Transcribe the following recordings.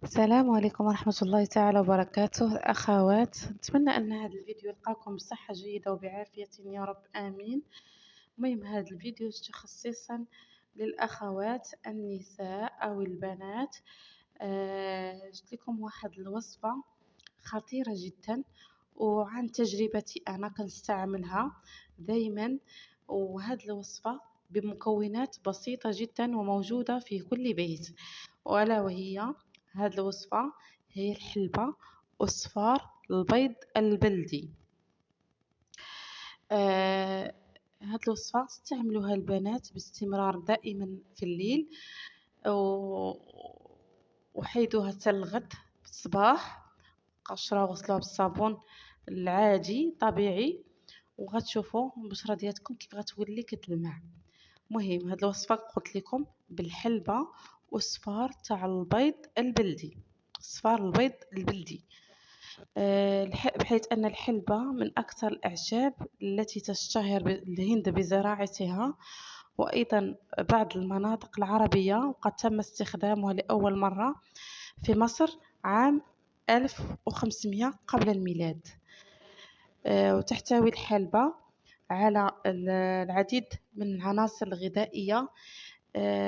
السلام عليكم ورحمة الله تعالى وبركاته أخوات. أتمنى أن هذا الفيديو يلقاكم بصحة جيدة وبعافية يا رب آمين. المهم هذا الفيديو خصيصا للأخوات النساء أو البنات. جبت لكم واحد الوصفة خطيرة جدا، وعن تجربتي أنا كنستعملها دايما، وهذه الوصفة بمكونات بسيطة جدا وموجودة في كل بيت، وألا وهي هذه الوصفة هي الحلبة وصفار البيض البلدي. آه هذه الوصفة تستعملها البنات باستمرار دائما في الليل، وحيدوها حتى الغد في الصباح، قشرة وغسلوها بالصابون العادي طبيعي، وغتشوفوا البشرة ديالكم كيف غتولي كتلمع. مهم هاد الوصفة قلت لكم بالحلبة وصفار تاع البيض البلدي، صفار البيض البلدي. بحيث أن الحلبة من أكثر الأعشاب التي تشتهر الهند بزراعتها، وأيضا بعض المناطق العربية، وقد تم استخدامها لأول مرة في مصر عام 1500 قبل الميلاد. وتحتوي الحلبة على العديد من العناصر الغذائية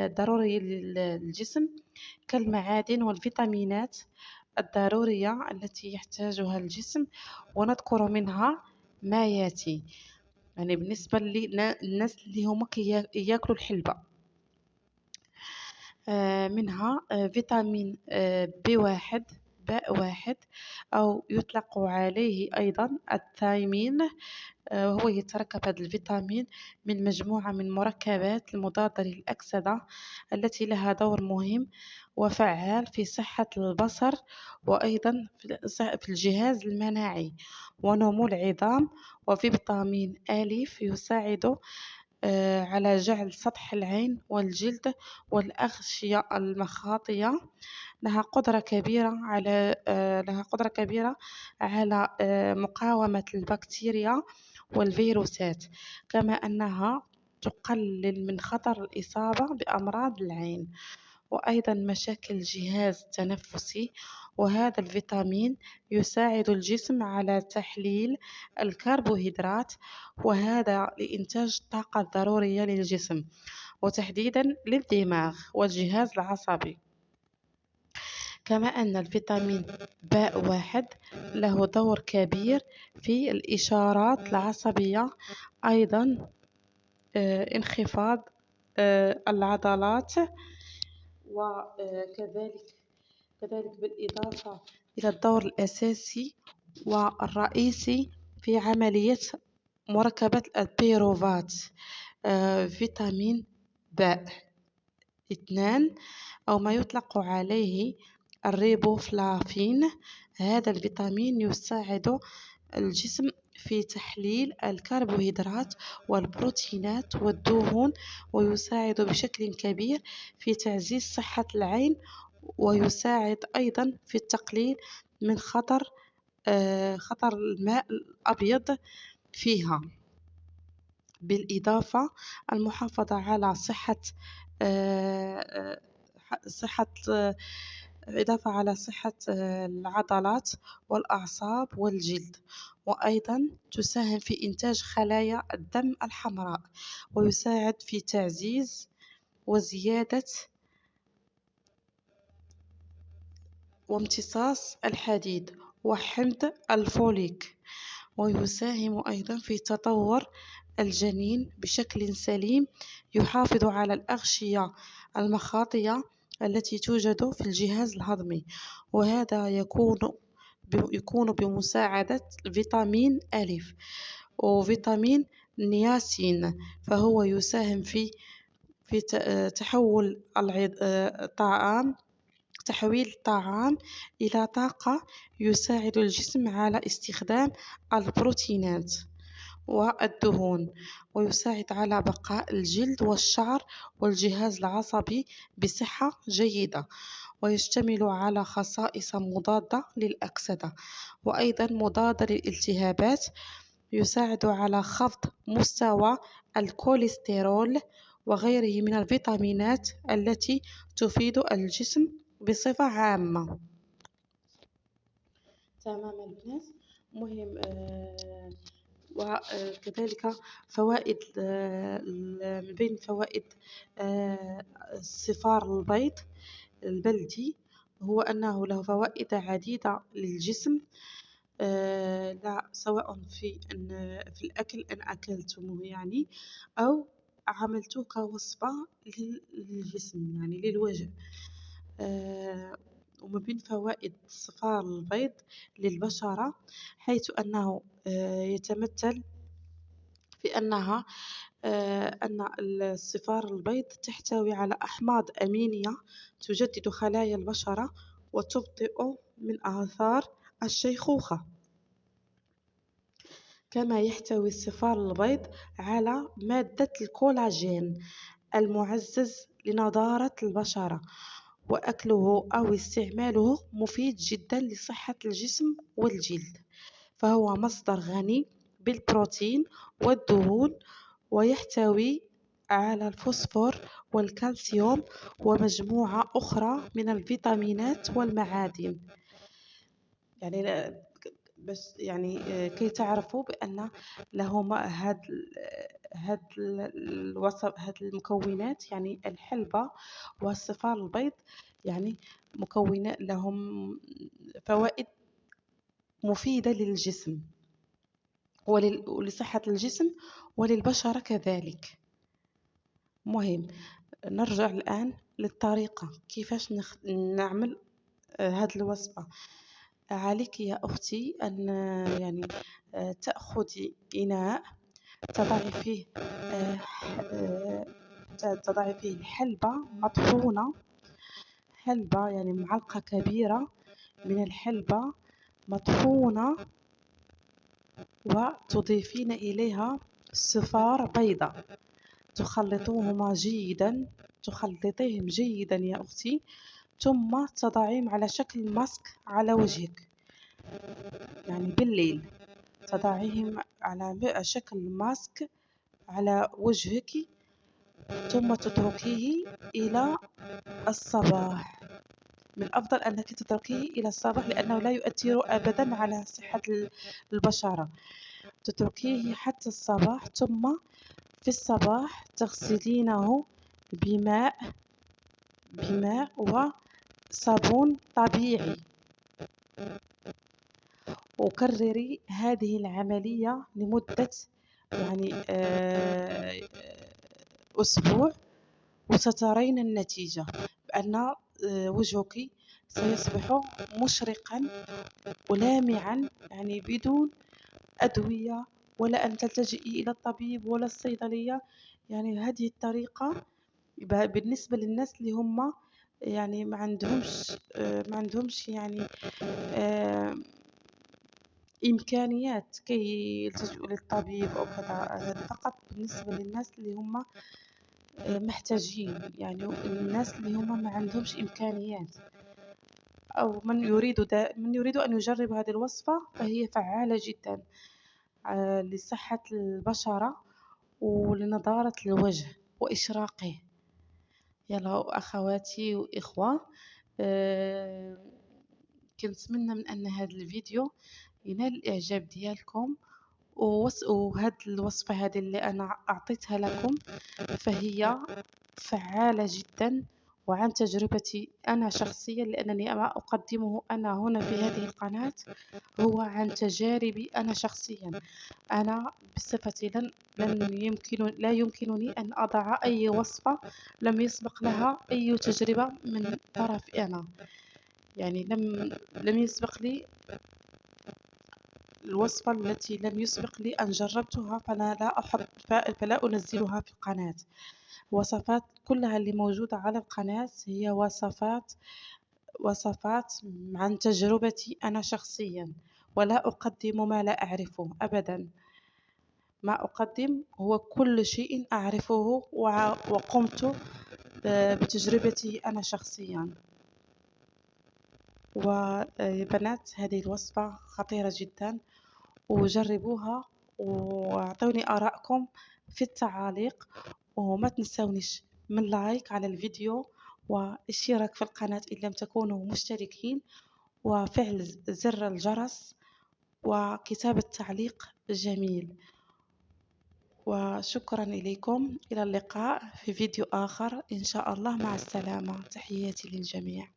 ضرورية للجسم، كالمعادن والفيتامينات الضرورية التي يحتاجها الجسم، ونذكر منها ما ياتي. يعني بالنسبة للناس اللي هما ياكلوا الحلبة، منها فيتامين B1 باء واحد، أو يطلق عليه أيضا الثايمين. وهو يتركب هذا الفيتامين من مجموعة من مركبات المضادة للأكسدة التي لها دور مهم وفعال في صحة البصر، وأيضا في الجهاز المناعي ونمو العظام. وفيتامين ألف يساعد على جعل سطح العين والجلد والأغشية المخاطية. لها قدرة كبيرة على مقاومة البكتيريا والفيروسات، كما أنها تقلل من خطر الإصابة بأمراض العين وأيضا مشاكل الجهاز التنفسي. وهذا الفيتامين يساعد الجسم على تحليل الكربوهيدرات، وهذا لإنتاج الطاقة الضرورية للجسم، وتحديدا للدماغ والجهاز العصبي. كما أن الفيتامين باء واحد له دور كبير في الإشارات العصبية، أيضا انخفاض العضلات، وكذلك بالإضافة إلى الدور الأساسي والرئيسي في عملية مركبة البيروفات. فيتامين باء اثنان، أو ما يطلق عليه الريبوفلافين، هذا الفيتامين يساعد الجسم في تحليل الكربوهيدرات والبروتينات والدهون، ويساعد بشكل كبير في تعزيز صحة العين، ويساعد أيضا في التقليل من خطر الماء الأبيض فيها، بالإضافة المحافظة على صحة العضلات والأعصاب والجلد. وأيضا تساهم في إنتاج خلايا الدم الحمراء، ويساعد في تعزيز وزيادة وامتصاص الحديد وحمض الفوليك، ويساهم أيضا في تطور الجنين بشكل سليم، يحافظ على الأغشية المخاطية التي توجد في الجهاز الهضمي. وهذا يكون بمساعدة فيتامين ألف وفيتامين نياسين، فهو يساهم في تحويل الطعام إلى طاقة، يساعد الجسم على استخدام البروتينات والدهون، ويساعد على بقاء الجلد والشعر والجهاز العصبي بصحة جيدة، ويشتمل على خصائص مضادة للأكسدة وأيضا مضادة للالتهابات. يساعد على خفض مستوى الكوليسترول وغيره من الفيتامينات التي تفيد الجسم بصفة عامة. تمام البنات. مهم وكذلك فوائد من بين فوائد الصفار البيض البلدي هو أنه له فوائد عديدة للجسم. لا سواء في الأكل أن أكلتموه يعني، أو عملته كوصفة للجسم يعني للوجه. ومن بين فوائد صفار البيض للبشرة حيث أنه يتمثل في أنها أن الصفار البيض تحتوي على أحماض أمينية تجدد خلايا البشرة وتبطئ من آثار الشيخوخة. كما يحتوي الصفار البيض على مادة الكولاجين المعزز لنضارة البشرة، وأكله أو استعماله مفيد جدا لصحة الجسم والجلد، فهو مصدر غني بالبروتين والدهون، ويحتوي على الفوسفور والكالسيوم ومجموعة أخرى من الفيتامينات والمعادن. يعني بس يعني كي تعرفوا بأن لهما هاد المكونات يعني الحلبة والصفار البيض يعني مكونات لهم فوائد مفيدة للجسم ولصحة الجسم وللبشرة كذلك. مهم نرجع الآن للطريقة كيفاش نعمل هذه الوصفة. عليك يا أختي أن يعني تأخذي إناء تضعي فيه تضعي فيه الحلبة مطحونة، حلبة يعني معلقة كبيرة من الحلبة مطحونة، وتضيفين إليها صفار بيضاء تخلطيهم جيدا يا أختي، ثم تضعيهم على شكل ماسك على وجهك، يعني بالليل تضعيهم على شكل ماسك على وجهك، ثم تتركيه إلى الصباح. من الأفضل أنك تتركيه إلى الصباح لأنه لا يؤثر أبدا على صحة البشرة. تتركيه حتى الصباح، ثم في الصباح تغسلينه بماء وصابون طبيعي، وكرري هذه العملية لمدة يعني أسبوع، وسترين النتيجة بأن وجهك سيصبح مشرقا ولامعا، يعني بدون أدوية ولا أن تلتجئي إلى الطبيب ولا الصيدلية. يعني هذه الطريقة بالنسبة للناس اللي هم يعني ما عندهمش يعني إمكانيات كي يلتجئوا للطبيب أو كذا. هذا فقط بالنسبة للناس اللي هم محتاجين، يعني الناس اللي هم ما عندهمش إمكانيات، أو من يريد أن يجرب هذه الوصفة، فهي فعالة جدا لصحة البشرة ولنضارة الوجه وإشراقه. يلا أخواتي وإخوة، كنتمنى من أن هذا الفيديو ينال الإعجاب ديالكم، وهاد الوصفة هذه اللي أنا أعطيتها لكم فهي فعالة جدا، وعن تجربتي أنا شخصيا، لأنني ما أقدمه أنا هنا في هذه القناة هو عن تجاربي أنا شخصيا. أنا بصفتي لا يمكنني أن أضع أي وصفة لم يسبق لها أي تجربة من طرفي أنا، يعني لم يسبق لي الوصفة التي لم يسبق لي أن جربتها، فلا أنزلها في القناة. وصفات كلها اللي موجودة على القناة هي وصفات عن تجربتي أنا شخصيا، ولا أقدم ما لا أعرفه أبدا. ما أقدم هو كل شيء أعرفه وقمت بتجربتي أنا شخصيا. وبنات هذه الوصفة خطيرة جدا، وجربوها واعطوني آراءكم في التعاليق، وما تنسونيش من لايك على الفيديو والاشتراك في القناة إن لم تكونوا مشتركين، وفعل زر الجرس، وكتابة تعليق جميل. وشكرا إليكم، إلى اللقاء في فيديو آخر إن شاء الله، مع السلامة، تحياتي للجميع.